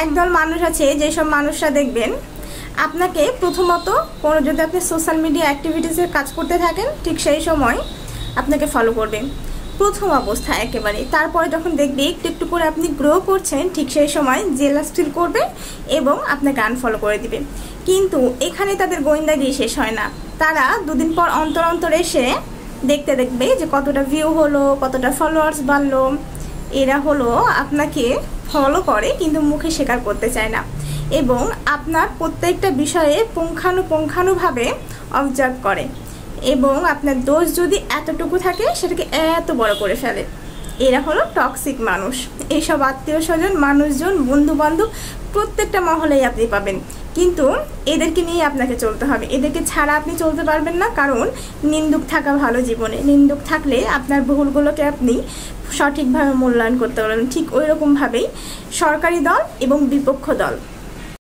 একদল মানুষ আছে যেসব মানুষরা দেখবেন আপনাকে প্রথমত কোনো যদি আপনি সোশ্যাল মিডিয়া অ্যাক্টিভিটিসের কাজ করতে থাকেন ঠিক সেই সময় আপনাকে ফলো করবে প্রথম অবস্থায় একেবারে, তারপরে যখন দেখবে একটু একটু করে আপনি গ্রো করছেন ঠিক সেই সময় জেলাস ফিল করবে এবং আপনাকে আনফলো করে দিবে। কিন্তু এখানে তাদের গোয়েন্দাগিরি শেষ হয় না, তারা দুদিন পর অন্তর অন্তর এসে দেখতে দেখবে যে কতটা ভিউ হলো, কতটা ফলোয়ার্স বাড়লো। এরা হলো আপনাকে ফলো করে কিন্তু মুখে স্বীকার করতে চায় না এবং আপনার প্রত্যেকটা বিষয়ে পুঙ্খানুপুঙ্খানুভাবে অবজার্ভ করে এবং আপনার দোষ যদি এতটুকু থাকে সেটাকে এত বড় করে ফেলে। এরা হলো টক্সিক মানুষ। এইসব আত্মীয় স্বজন, মানুষজন, বন্ধু বান্ধব প্রত্যেকটা মহলেই আপনি পাবেন, কিন্তু এদেরকে নিয়ে আপনাকে চলতে হবে। এদেরকে ছাড়া আপনি চলতে পারবেন না, কারণ নিন্দুক থাকা ভালো জীবনে। নিন্দুক থাকলে আপনার ভুলগুলোকে আপনি সঠিকভাবে মূল্যায়ন করতে পারবেন। ঠিক ওই রকমভাবেই সরকারি দল এবং বিপক্ষ দল